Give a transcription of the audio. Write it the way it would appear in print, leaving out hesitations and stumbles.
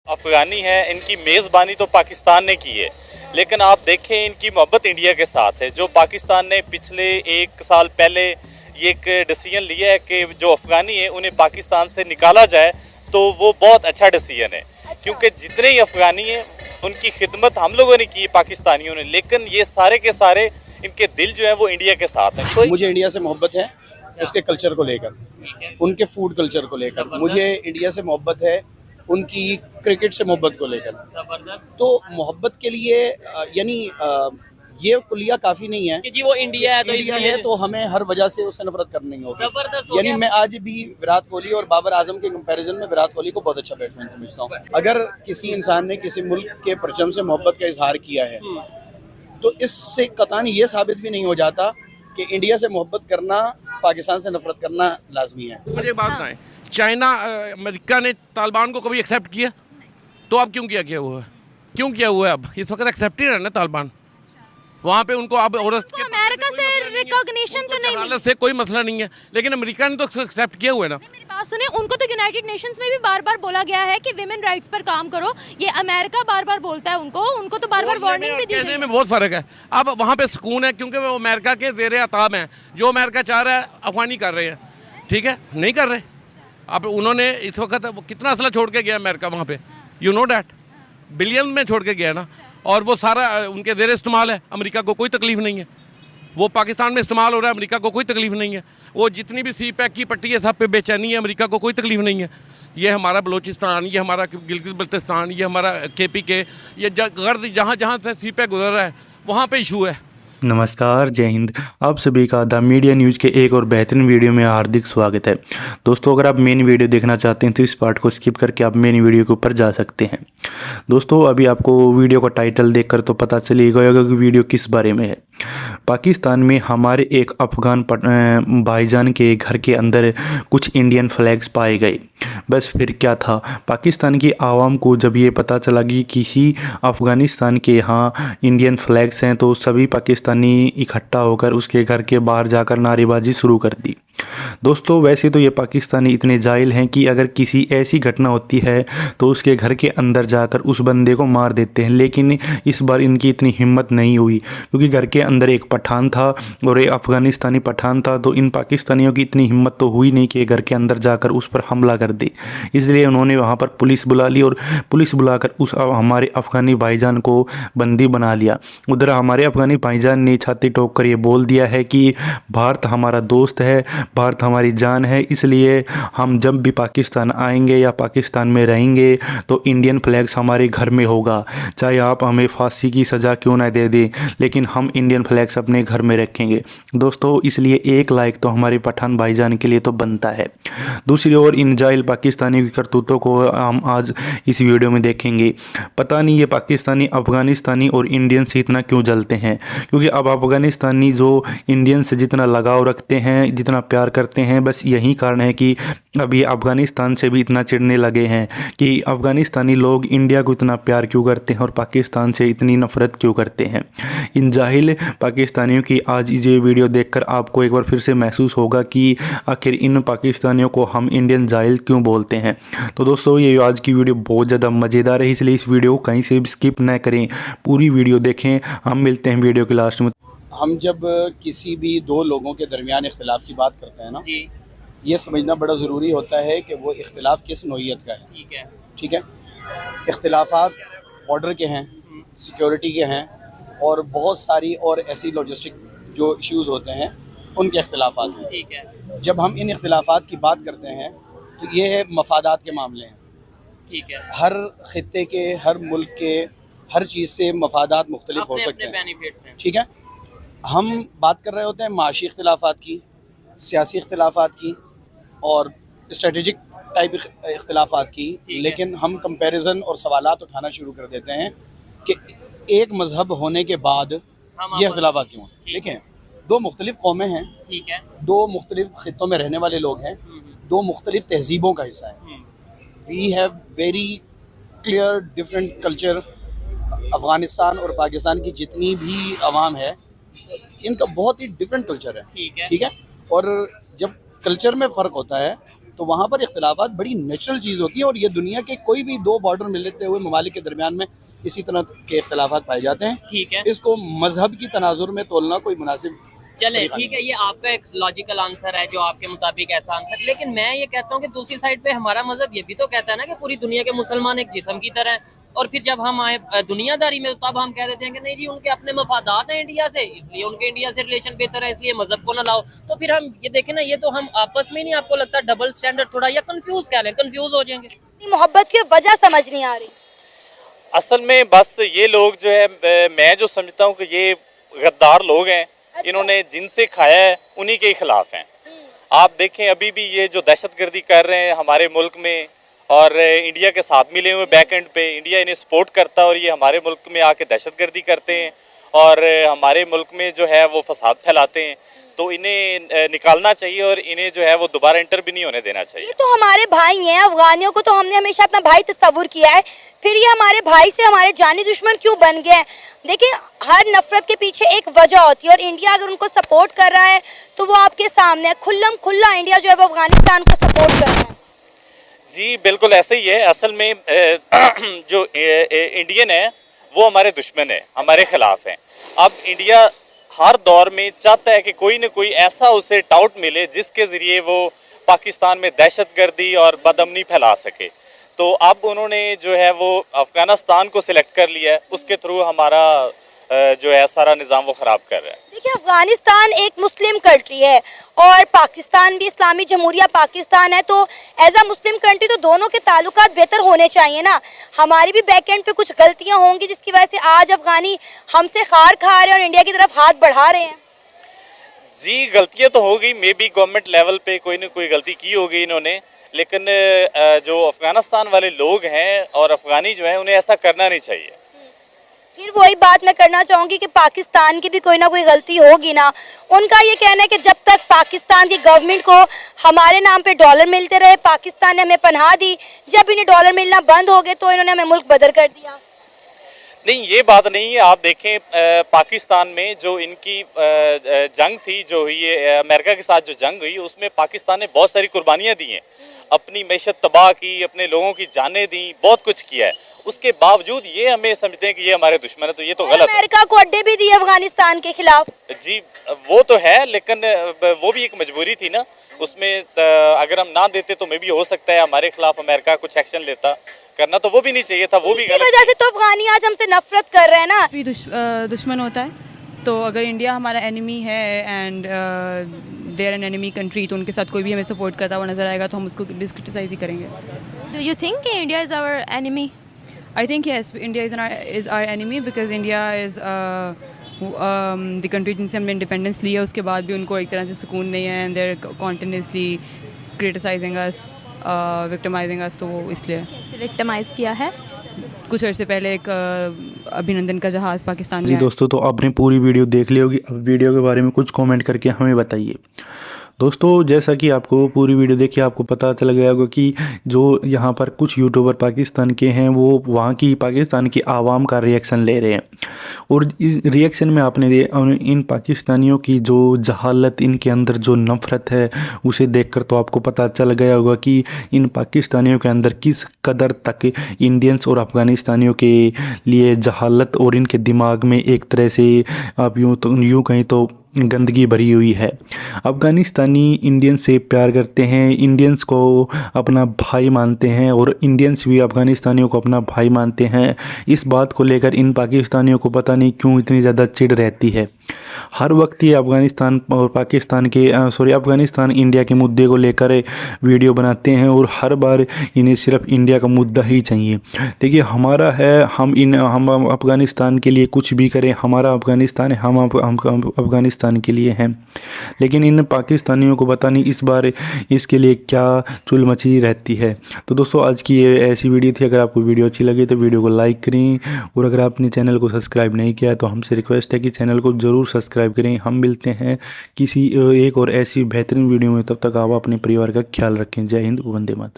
अफगानी है, इनकी मेज़बानी तो पाकिस्तान ने की है, लेकिन आप देखें इनकी मोहब्बत इंडिया के साथ है। जो पाकिस्तान ने पिछले 1 साल पहले ये एक डिसीजन लिया है कि जो अफगानी है उन्हें पाकिस्तान से निकाला जाए, तो वो बहुत अच्छा डिसीजन है। क्योंकि जितने ही अफगानी हैं उनकी खिदमत हम लोगों ने की है पाकिस्तानियों ने, लेकिन ये सारे के सारे इनके दिल जो है वो इंडिया के साथ हैं। मुझे इंडिया से मोहब्बत है, उसके कल्चर को लेकर, उनके फूड कल्चर को लेकर। मुझे इंडिया से मोहब्बत है उनकी क्रिकेट से मोहब्बत को लेकर। तो मोहब्बत के लिए यानी ये कुलिया काफ़ी नहीं है कि जी वो इंडिया है तो इंडिया इसलिए है तो हमें हर वजह से उससे नफरत करनी होगी। जबरदस्त हो यानी गया। मैं आज भी विराट कोहली और बाबर आजम के कंपैरिजन में विराट कोहली को बहुत अच्छा बैट्समैन समझता हूँ। अगर किसी इंसान ने किसी मुल्क के परचम से मोहब्बत का इजहार किया है तो इससे कतान ये साबित भी नहीं हो जाता कि इंडिया से मोहब्बत करना पाकिस्तान से नफरत करना लाजमी है। मुझे एक बात बताएं, चाइना अमेरिका ने तालिबान को कभी एक्सेप्ट किया? तो अब क्यों किया हुआ है? क्यों किया हुआ है? अब इस वक्त एक्सेप्ट ही है ना तालिबान। वहाँ पे उनको अब औरत के अमेरिका से रिकॉग्निशन तो नहीं मिली। से कोई मसला नहीं है, लेकिन अमेरिका ने तो एक्सेप्ट किया हुआ है ना। मेरी बात सुने, उनको तो यूनाइटेड नेशंस में भी बार बार बोला गया है कि विमेन राइट्स पर काम करो। ये अमेरिका बार बार बोलता है उनको तो बार बार वार्निंग भी दी गई कहने में बहुत फर्क है। अब वहाँ पे सुकून है क्योंकि वो अमेरिका के ज़ेर अताब हैं। जो अमेरिका चाह रहा है अफगानी कर रहे हैं, ठीक है, नहीं कर रहे। अब उन्होंने इस वक्त कितना असला छोड़ के गया अमेरिका वहाँ पे, यू नो डैट, बिलियन में छोड़ के गया ना। और वो सारा उनके ज़ेर इस्तेमाल है, अमेरिका को कोई तकलीफ नहीं है। वो पाकिस्तान में इस्तेमाल हो रहा है, अमेरिका को कोई तकलीफ नहीं है। वो जितनी भी सी पैक की पट्टी है सब पे बेचैनी है, अमेरिका को कोई तकलीफ नहीं है। ये हमारा बलूचिस्तान, ये हमारा गिलगित बल्तिस्तान, ये हमारा KPK, ये गर्द जहाँ जहाँ से सी पैक गुजर रहा है वहाँ पे इशू है। नमस्कार, जय हिंद। आप सभी का द मीडिया न्यूज़ के एक और बेहतरीन वीडियो में हार्दिक स्वागत है। दोस्तों, अगर आप मेन वीडियो देखना चाहते हैं तो इस पार्ट को स्किप करके आप मेन वीडियो के ऊपर जा सकते हैं। दोस्तों, अभी आपको वीडियो का टाइटल देखकर तो पता चल ही गया होगा कि वीडियो किस बारे में है। पाकिस्तान में हमारे एक अफ़गान भाईजान के घर के अंदर कुछ इंडियन फ्लैग्स पाए गए। बस फिर क्या था, पाकिस्तान की आवाम को जब ये पता चला कि किसी अफ़गानिस्तान के यहाँ इंडियन फ्लैग्स हैं तो सभी पाकिस्तानी इकट्ठा होकर उसके घर के बाहर जाकर नारेबाजी शुरू कर दी। दोस्तों, वैसे तो ये पाकिस्तानी इतने जाहिल हैं कि अगर किसी ऐसी घटना होती है तो उसके घर के अंदर जाकर उस बंदे को मार देते हैं, लेकिन इस बार इनकी इतनी हिम्मत नहीं हुई क्योंकि घर के अंदर एक पठान था और एक अफ़गानिस्तानी पठान था। तो इन पाकिस्तानियों की इतनी हिम्मत तो हुई नहीं कि घर के अंदर जाकर उस पर हमला कर दे। इसलिए उन्होंने वहाँ पर पुलिस बुला ली और पुलिस बुलाकर उस हमारे अफ़गानी भाईजान को बंदी बना लिया। उधर हमारे अफ़गानी भाईजान ने छाती ठोक कर ये बोल दिया है कि भारत हमारा दोस्त है, भारत हमारी जान है, इसलिए हम जब भी पाकिस्तान आएंगे या पाकिस्तान में रहेंगे तो इंडियन फ्लैग्स हमारे घर में होगा, चाहे आप हमें फांसी की सज़ा क्यों ना दे दें, लेकिन हम इंडियन फ्लैग्स अपने घर में रखेंगे। दोस्तों, इसलिए एक लाइक तो हमारे पठान भाईजान के लिए तो बनता है। दूसरी ओर इन जाहिल पाकिस्तानी की करतूतों को हम आज इस वीडियो में देखेंगे। पता नहीं ये पाकिस्तानी अफ़गानिस्तानी और इंडियन से इतना क्यों जलते हैं, क्योंकि अब अफ़गानिस्तानी जो इंडियन से जितना लगाव रखते हैं, जितना प्यार करते हैं, बस यही कारण है कि अभी अफ़गानिस्तान से भी इतना चिढ़ने लगे हैं कि अफ़गानिस्तानी लोग इंडिया को इतना प्यार क्यों करते हैं और पाकिस्तान से इतनी नफ़रत क्यों करते हैं। इन जाहिल पाकिस्तानियों की आज ये वीडियो देखकर आपको एक बार फिर से महसूस होगा कि आखिर इन पाकिस्तानियों को हम इंडियन जाहिल क्यों बोलते हैं। तो दोस्तों, ये आज की वीडियो बहुत ज़्यादा मज़ेदार है, इसलिए इस वीडियो को कहीं से भी स्किप न करें, पूरी वीडियो देखें। हम मिलते हैं वीडियो के लास्ट में। हम जब किसी भी दो लोगों के दरमियान इख्तिलाफ की बात करते हैं ना, जी ये समझना बड़ा ज़रूरी होता है कि वो इख्तिलाफ किस नौइयत का है। ठीक है, इख्तिलाफात ऑर्डर के हैं, सिक्योरिटी के हैं और बहुत सारी और ऐसी लॉजिस्टिक जो इश्यूज़ होते हैं उनके इख्तिलाफात हैं। ठीक है, जब हम इन इख्तिलाफात की बात करते हैं तो ये है मफादात के मामले हैं। ठीक है, हर खित्ते के, हर मुल्क के, हर चीज़ से मफादात मुख्तलिफ हो सकते हैं। बेनिफिट्स हैं। ठीक है, हम बात कर रहे होते हैं माशी इख्तिलाफात की, सियासी इख्तिलाफात की और स्ट्रेटेजिक टाइप इख्तिलाफात की, लेकिन हम कंपैरिजन और सवालात उठाना शुरू कर देते हैं कि एक मज़हब होने के बाद ये इख्तिलाफात क्यों हैं। देखें, दो मुख्तलिफ कौमें हैं, ठीक है, दो मुख्तलिफ खित्तों में रहने वाले लोग हैं, दो मुख्तलिफ तहजीबों का हिस्सा है। We have very clear different culture. Afghanistan और पाकिस्तान की जितनी भी अवाम है इनका बहुत ही डिफरेंट कल्चर है। ठीक है, ठीक है, और जब कल्चर में फ़र्क होता है तो वहाँ पर इख्तिलाफात बड़ी नेचुरल चीज़ होती है, और ये दुनिया के कोई भी दो बॉर्डर मिलते हुए ममालिक के दरमियान में इसी तरह के इख्तिलाफात पाए जाते हैं। ठीक है, इसको मजहब की तनाजुर में तोलना कोई मुनासिब चले ठीक है, ये आपका एक लॉजिकल आंसर है जो आपके मुताबिक ऐसा आंसर, लेकिन मैं ये कहता हूँ कि दूसरी साइड पे हमारा मजहब ये भी तो कहता है ना कि पूरी दुनिया के मुसलमान एक जिस्म की तरह है, और फिर जब हम आए दुनियादारी में तब हम कह देते हैं कि नहीं जी उनके अपने मफादात हैं इंडिया से, इसलिए उनके इंडिया से रिलेशन बेहतर है, इसलिए मजहब को ना लाओ। तो फिर हम ये देखें ना, ये तो हम आपस में नहीं, आपको लगता है डबल स्टैंडर्ड थोड़ा, या कंफ्यूज कह लें, कंफ्यूज हो जाएंगे। मोहब्बत की वजह समझ नहीं आ रही। असल में बस ये लोग जो है, मैं जो समझता हूँ कि ये गद्दार लोग हैं, इन्होंने जिनसे खाया है उन्हीं के खिलाफ हैं। आप देखें अभी भी ये जो दहशतगर्दी कर रहे हैं हमारे मुल्क में, और इंडिया के साथ मिले हुए बैक एंड पे, इंडिया इन्हें सपोर्ट करता है और ये हमारे मुल्क में आके दहशतगर्दी करते हैं और हमारे मुल्क में जो है वो फसाद फैलाते हैं। तो इन्हें निकालना चाहिए और इन्हें जो है वो दोबारा एंटर भी नहीं होने देना चाहिए। ये तो हमारे भाई हैं, अफगानियों को तो हमने हमेशा अपना भाई तस्वुर किया है, फिर ये हमारे भाई से हमारे जानी दुश्मन क्यों बन गए हैं? देखिए, हर नफरत के पीछे एक वजह होती है, और इंडिया अगर उनको सपोर्ट कर रहा है तो वो आपके सामने है, खुल्लम खुल्ला इंडिया जो है वो अफगानिस्तान को सपोर्ट कर रहा है। जी बिल्कुल ऐसे ही है। असल में जो इंडियन है वो हमारे दुश्मन है, हमारे खिलाफ हैं। अब इंडिया हर दौर में चाहता है कि कोई न कोई ऐसा उसे टाउट मिले जिसके ज़रिए वो पाकिस्तान में दहशतगर्दी और बदअमनी फैला सके। तो अब उन्होंने जो है वो अफ़गानिस्तान को सिलेक्ट कर लिया है, उसके थ्रू हमारा जो है सारा निज़ाम वो ख़राब कर रहा है। देखिए, अफगानिस्तान एक मुस्लिम कंट्री है और पाकिस्तान भी इस्लामी जमहूरिया पाकिस्तान है, तो एज अ मुस्लिम कंट्री तो दोनों के ताल्लुकात बेहतर होने चाहिए ना। हमारी भी बैक एंड पे कुछ गलतियां होंगी जिसकी वजह से आज अफगानी हमसे खार खा रहे हैं और इंडिया की तरफ हाथ बढ़ा रहे हैं। जी गलतियां तो हो गई, मे बी गवर्नमेंट लेवल पे कोई ना कोई गलती की होगी इन्होंने, लेकिन जो अफ़गानिस्तान वाले लोग हैं और अफ़गानी जो है उन्हें ऐसा करना नहीं चाहिए। फिर वही बात मैं करना चाहूँगी कि पाकिस्तान की भी कोई ना कोई गलती होगी ना। उनका ये कहना है कि जब तक पाकिस्तान की गवर्नमेंट को हमारे नाम पे डॉलर मिलते रहे, पाकिस्तान ने हमें पनाह दी, जब इन्हें डॉलर मिलना बंद हो गए तो इन्होंने हमें मुल्क बदर कर दिया। नहीं, ये बात नहीं है। आप देखें पाकिस्तान में जो इनकी जंग थी, जो हुई है अमेरिका के साथ जो जंग हुई, उसमें पाकिस्तान ने बहुत सारी कुर्बानियाँ दी हैं, अपनी मैशत तबाह की, अपने लोगों की जानें दी, बहुत कुछ किया है। उसके बावजूद ये हमें समझते हैं कि ये हमारे दुश्मन है, तो ये तो गलत है। अमेरिका को अड्डे भी दिए अफगानिस्तान के खिलाफ। जी वो तो है, लेकिन वो भी एक मजबूरी थी ना उसमें। अगर हम ना देते तो मे भी हो सकता है हमारे खिलाफ अमेरिका कुछ एक्शन लेता, करना तो वो भी नहीं चाहिए था, वो भी गलत। वजह से तो अफगानी आज हमसे नफरत कर रहे हैं ना। भी दुश्मन होता है, तो अगर इंडिया हमारा एनिमी है and there an enemy country, तो उनके साथ कोई भी हमें सपोर्ट करता हुआ नजर आएगा तो हम उसको डिस्क्रिटिसाइज ही करेंगे। Do you think India is our enemy? I think yes, India is our enemy because India is the country जिनसे हमने इंडिपेंडेंस लिया, उसके बाद भी उनको एक तरह से सुकून नहीं है एंड देयर कॉन्टिन्यूसली क्रिटिसाइजिंग अस, विक्टिमाइजिंग अस, तो वो इसलिए विक्टिमाइज किया है। कुछ अर्से पहले एक अभिनंदन का जहाज़ पाकिस्तान में जी दोस्तों, तो आपने पूरी वीडियो देख ली होगी। अब वीडियो के बारे में कुछ कमेंट करके हमें बताइए। दोस्तों, जैसा कि आपको पूरी वीडियो देखिए आपको पता चल गया होगा कि जो यहाँ पर कुछ यूट्यूबर पाकिस्तान के हैं वो वहाँ की पाकिस्तान की आवाम का रिएक्शन ले रहे हैं, और इस रिएक्शन में आपने इन पाकिस्तानियों की जो जहालत, इनके अंदर जो नफ़रत है उसे देखकर तो आपको पता चल गया होगा कि इन पाकिस्तानियों के अंदर किस कदर तक इंडियंस और अफ़गानिस्तानियों के लिए जहालत और इनके दिमाग में एक तरह से आप यूँ कहीं तो गंदगी भरी हुई है। अफ़गानिस्तानी इंडियन से प्यार करते हैं, इंडियंस को अपना भाई मानते हैं और इंडियंस भी अफ़गानिस्तानियों को अपना भाई मानते हैं। इस बात को लेकर इन पाकिस्तानियों को पता नहीं क्यों इतनी ज़्यादा चिढ़ रहती है। हर वक्त ये अफ़गानिस्तान और पाकिस्तान के अफ़गानिस्तान इंडिया के मुद्दे को लेकर वीडियो बनाते हैं और हर बार इन्हें सिर्फ इंडिया का मुद्दा ही चाहिए। देखिए, हमारा है, हम अफ़गानिस्तान के लिए कुछ भी करें, हमारा अफ़गानिस्तान है, हम अफ़गानिस्तान के लिए हैं। लेकिन इन पाकिस्तानियों को पता नहीं इस बार इसके लिए क्या चुल मची रहती है। तो दोस्तों, आज की ये ऐसी वीडियो थी। अगर आपको वीडियो अच्छी लगी तो वीडियो को लाइक करें, और अगर आपने चैनल को सब्सक्राइब नहीं किया तो हमसे रिक्वेस्ट है कि चैनल को ज़रूर सब्सक्राइब करें। हम मिलते हैं किसी एक और ऐसी बेहतरीन वीडियो में, तब तक आप अपने परिवार का ख्याल रखें। जय हिंद, वंदे मातरम।